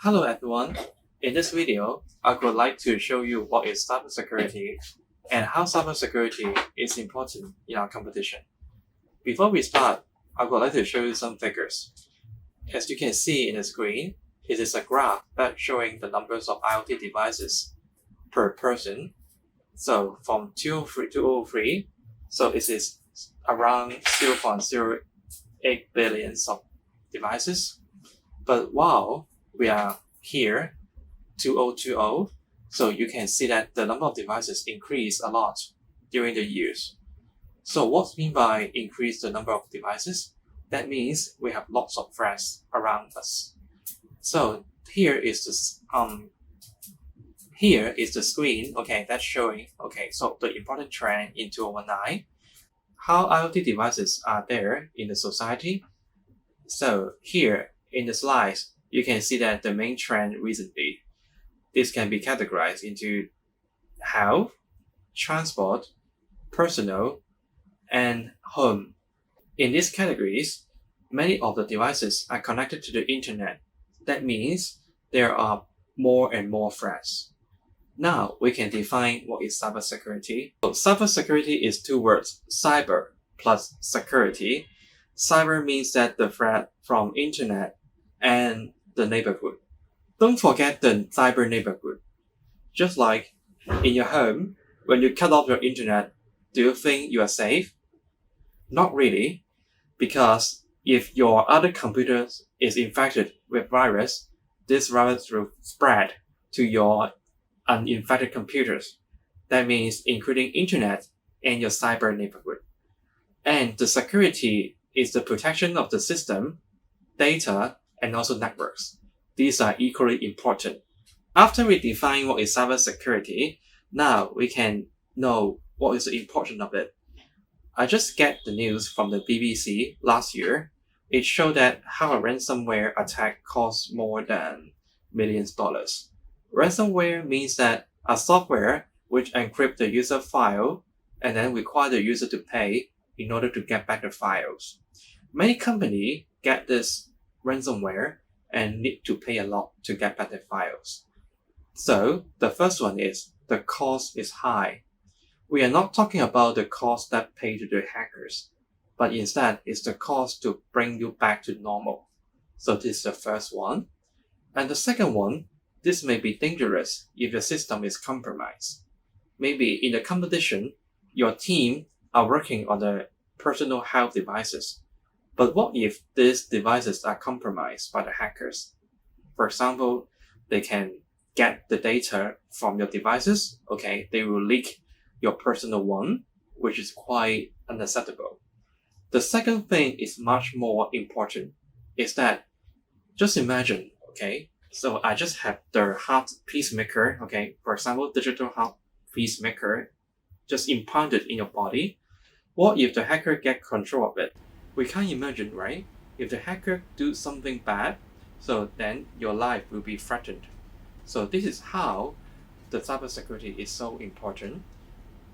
Hello everyone. In this video, I would like to show you what is cybersecurity and how cybersecurity is important in our competition. Before we start, I would like to show you some figures. As you can see in the screen, it is a graph that's showing the numbers of IoT devices per person. So from 2003, so it is around 0.08 billion of devices. But while we are here 2020, so you can see that the number of devices increased a lot during the years. So what's mean by increase the number of devices? That means we have lots of threats around us. So here is the screen, okay, that's showing, so the important trend in 2019, how IoT devices are there in the society. So here in the slides, you can see that the main trend recently, this can be categorized into health, transport, personal, and home. In these categories, many of the devices are connected to the internet. That means there are more and more threats. Now we can define what is cybersecurity. So cybersecurity is two words, cyber plus security. Cyber means that the threat from internet and the neighborhood. Don't forget the cyber neighborhood. Just like in your home, when you cut off your internet, do you think you are safe? Not really, because if your other computer is infected with virus, this virus will spread to your uninfected computers. That means including internet and your cyber neighborhood. And the security is the protection of the system, data, and also networks. These are equally important. After we define what is cybersecurity, now we can know what is the importance of it. I just get the news from the BBC last year. It showed that how a ransomware attack costs more than millions of dollars. Ransomware means that a software which encrypts the user file and then require the user to pay in order to get back the files. Many companies get this ransomware and need to pay a lot to get back their files. So the first one is the cost is high. We are not talking about the cost that pay to the hackers, but instead it's the cost to bring you back to normal. So this is the first one. And the second one, this may be dangerous if your system is compromised. Maybe in the competition, your team are working on the personal health devices. But what if these devices are compromised by the hackers? For example, they can get the data from your devices. Okay, they will leak your personal one, which is quite unacceptable. The second thing is much more important, is that just imagine, okay, so I just have the heart pacemaker, okay, for example, digital heart pacemaker, just implanted in your body. What if the hacker get control of it? We can't imagine, right? If the hacker do something bad, so then your life will be threatened. So this is how the cybersecurity is so important.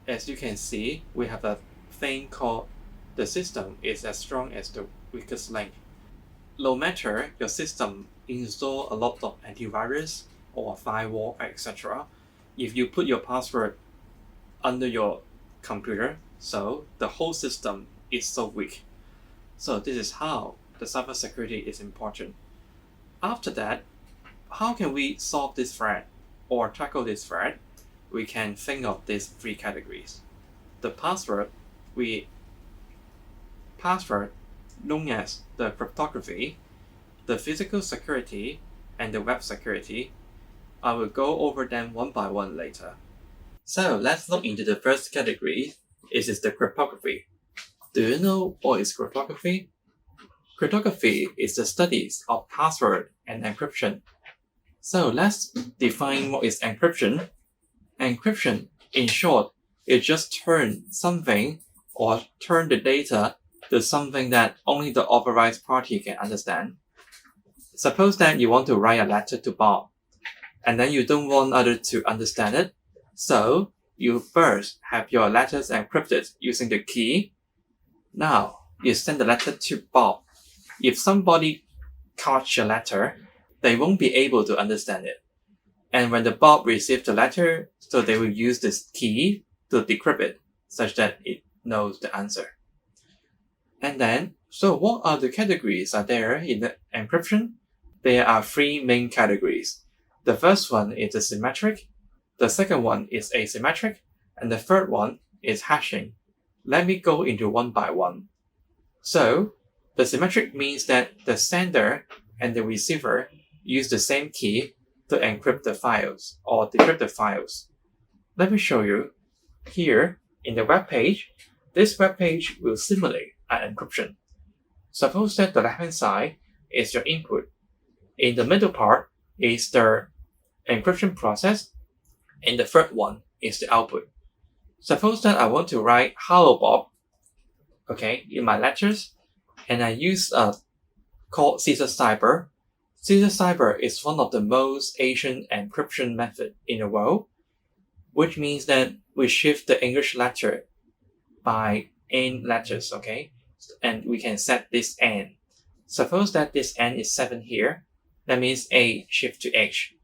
As you can see, we have a thing called the system is as strong as the weakest link. No matter your system install a lot of antivirus or firewall, etc., if you put your password under your computer, so the whole system is so weak. So this is how the cybersecurity is important. After that, how can we solve this threat or tackle this threat? We can think of these three categories. The password known as the cryptography, the physical security, and the web security. I will go over them one by one later. So let's look into the first category. It is the cryptography. Do you know what is cryptography? Cryptography is the studies of password and encryption. So let's define what is encryption. Encryption, in short, is just turn something or turn the data to something that only the authorized party can understand. Suppose that you want to write a letter to Bob, and then you don't want others to understand it. So you first have your letters encrypted using the key. Now you send the letter to Bob. If somebody catch your letter, they won't be able to understand it. And when the Bob receives the letter, so they will use this key to decrypt it such that it knows the answer. And then, so what are the categories are there in the encryption? There are three main categories. The first one is the symmetric, the second one is asymmetric, and the third one is hashing. Let me go into one by one. So, the symmetric means that the sender and the receiver use the same key to encrypt the files or decrypt the files. Let me show you. Here, in the web page, this web page will simulate an encryption. Suppose that the left-hand side is your input. In the middle part is the encryption process, and the third one is the output. Suppose that I want to write "Hello Bob," okay, in my letters, and I use called Caesar Cyber. Caesar Cyber is one of the most ancient encryption method in the world, which means that we shift the English letter by n letters, okay, and we can set this n. Suppose that this n is 7 here, that means A shift to H,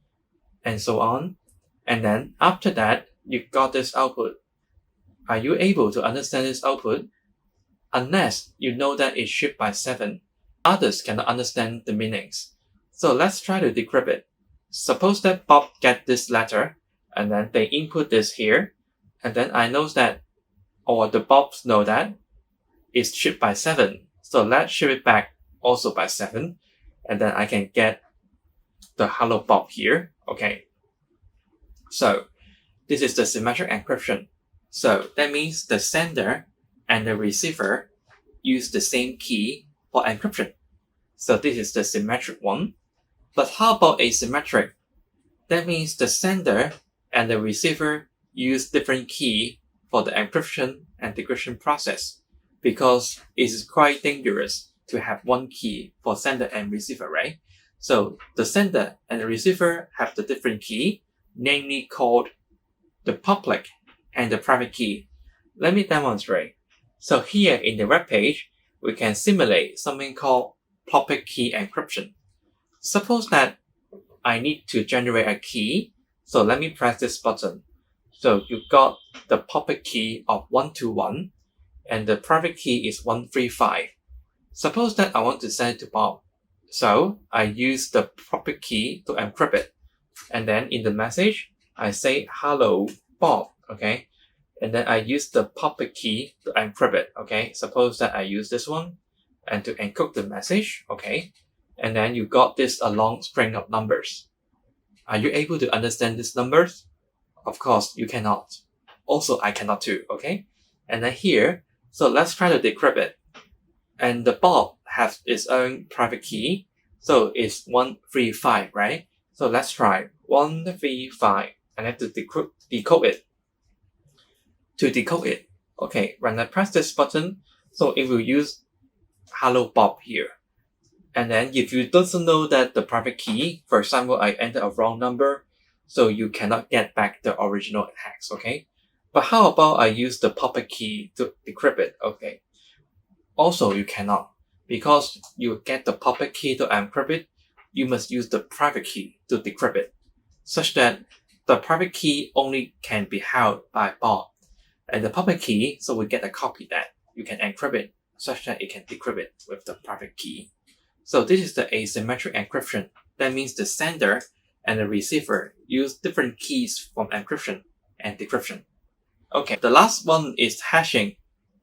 and so on. And then after that, you got this output. Are you able to understand this output? Unless you know that it's shipped by 7, others cannot understand the meanings. So let's try to decrypt it. Suppose that Bob get this letter, and then they input this here, and then I know that, or the Bobs know that, it's shipped by 7. So let's ship it back also by 7, and then I can get the "Hello Bob" here, okay. So this is the symmetric encryption. So that means the sender and the receiver use the same key for encryption. So this is the symmetric one. But how about asymmetric? That means the sender and the receiver use different key for the encryption and decryption process, because it is quite dangerous to have one key for sender and receiver, right? So the sender and the receiver have the different key, namely called the public and the private key. Let me demonstrate. So here in the web page, we can simulate something called public key encryption. Suppose that I need to generate a key. So let me press this button. So you got the public key of 121 and the private key is 135. Suppose that I want to send it to Bob. So I use the public key to encrypt it. And then in the message, I say "Hello Bob," okay? And then I use the public key to encrypt it, okay? Suppose that I use this one and to encrypt the message, okay? And then you got this a long string of numbers. Are you able to understand these numbers? Of course, you cannot. Also, I cannot too, okay? And then here, so let's try to decrypt it. And the Bob has its own private key. So it's 135, right? So let's try 135. I have to decode it. To decode it, okay, when I press this button, so it will use "Hello Bob" here. And then if you doesn't know that the private key, for example, I enter a wrong number, so you cannot get back the original hex, okay? But how about I use the public key to decrypt it, okay? Also, you cannot, because you get the public key to encrypt it, you must use the private key to decrypt it, such that the private key only can be held by Bob. And the public key, so we get a copy that you can encrypt it, such that it can decrypt it with the private key. So this is the asymmetric encryption. That means the sender and the receiver use different keys from encryption and decryption. Okay, the last one is hashing.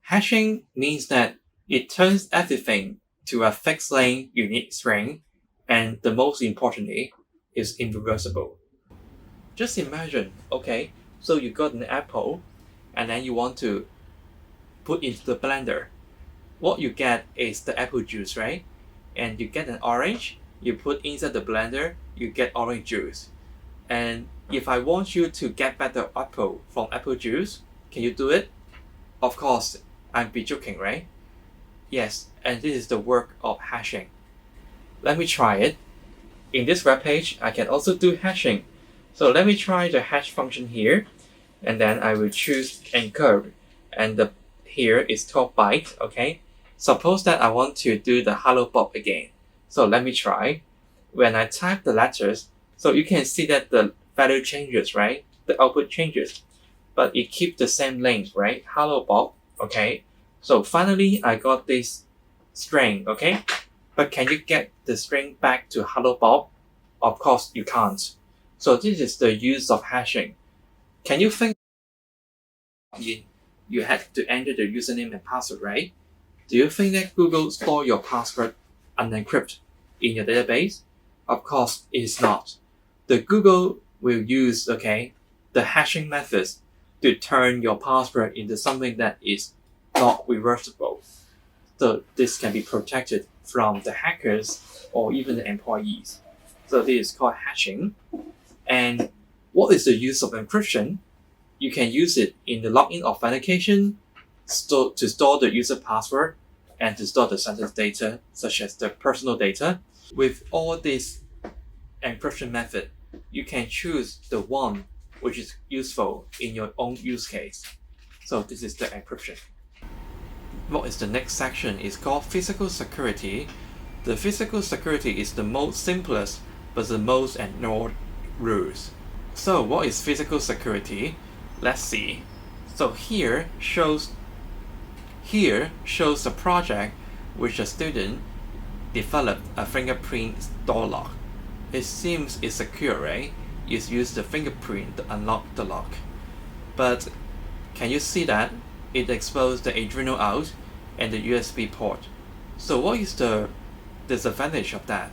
Hashing means that it turns everything to a fixed length unique string, and the most importantly is irreversible. Just imagine, okay, so you got an apple and then you want to put into the blender. What you get is the apple juice, right? And you get an orange, you put inside the blender, you get orange juice. And if I want you to get back the apple from apple juice, can you do it? Of course, I'm be joking, right? Yes, and this is the work of hashing. Let me try it. In this web page, I can also do hashing. So let me try the hash function here, and then I will choose encode, and here is 12 bytes, okay? Suppose that I want to do the "Hello Bob" again. So let me try. when I type the letters, so you can see that the value changes, right? The output changes, but it keeps the same length, right? Hello Bob, okay? So finally, I got this string, okay? But can you get the string back to hello Bob? Of course you can't. So this is the use of hashing. Can you think you had to enter the username and password, right? Do you think that Google store your password unencrypted in your database? Of course it is not. The Google will use, okay, the hashing methods to turn your password into something that is not reversible. So this can be protected from the hackers or even the employees. So this is called hashing. And what is the use of encryption? You can use it in the login authentication to store the user password and to store the sensitive data, such as the personal data. With all these encryption method, you can choose the one which is useful in your own use case. So this is the encryption. What is the next section is called physical security. The physical security is the most simplest but the most ignored rules. So what is physical security? Let's see. So here shows a project which a student developed a fingerprint door lock. It seems it's secure, right? You use the fingerprint to unlock the lock. But can you see that? It exposed the Arduino out and the USB port. So what is the disadvantage of that?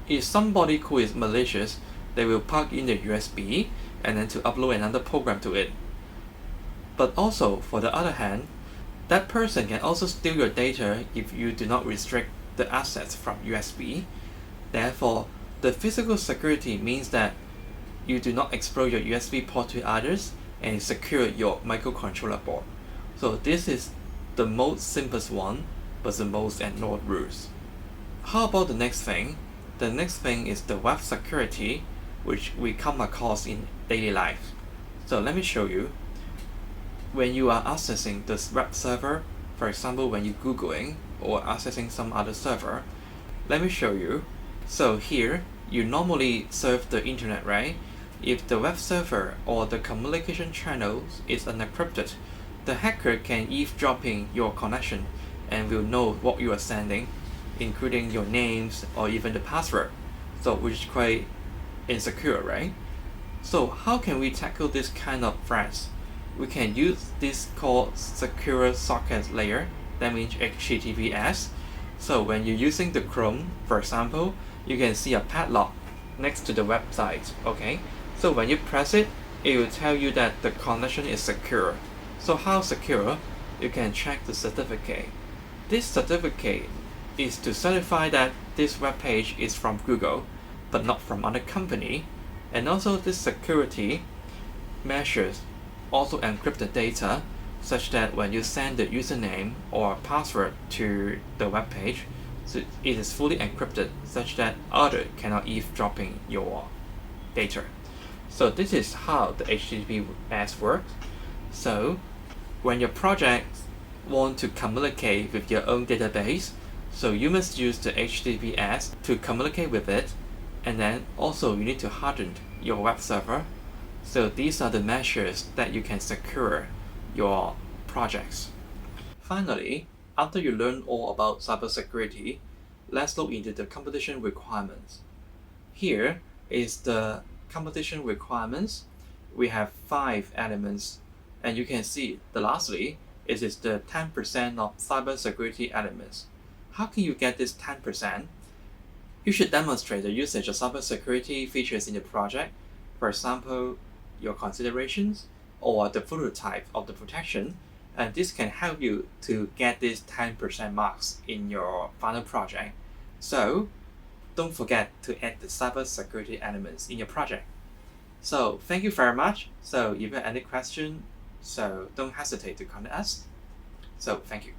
If somebody who is malicious, they will plug in the USB and then to upload another program to it. But also, for the other hand, that person can also steal your data if you do not restrict the assets from USB. Therefore, the physical security means that you do not expose your USB port to others and secure your microcontroller board. So this is the most simplest one, but the most ignored rules. How about the next thing? The next thing is the web security, which we come across in daily life. So let me show you. When you are accessing this web server, for example, when you're Googling or accessing some other server, let me show you. So here, you normally surf the internet, right? If the web server or the communication channel is unencrypted, the hacker can eavesdropping your connection and will know what you are sending, including your names or even the password. So which is quite insecure, right? So how can we tackle this kind of threats? We can use this called secure socket layer, that means HTTPS. So when you're using the Chrome, for example, you can see a padlock next to the website, okay? So when you press it, it will tell you that the connection is secure. So how secure? You can check the certificate. This certificate is to certify that this web page is from Google, but not from other company. And also this security measures also encrypt the data such that when you send the username or password to the web page, so it is fully encrypted such that others cannot eavesdropping your data. So this is how the HTTPS works. So when your project want to communicate with your own database, so you must use the HTTPS to communicate with it, and then also you need to harden your web server. So these are the measures that you can secure your projects. Finally, after you learn all about cybersecurity, let's look into the competition requirements. Here is the competition requirements. We have 5 elements, and you can see the lastly is the 10% of cybersecurity elements. How can you get this 10%? You should demonstrate the usage of cybersecurity features in the project. For example, your considerations or the prototype of the protection, and this can help you to get this 10% marks in your final project. So don't forget to add the cybersecurity elements in your project. So thank you very much. So if you have any question, so don't hesitate to contact us. So thank you.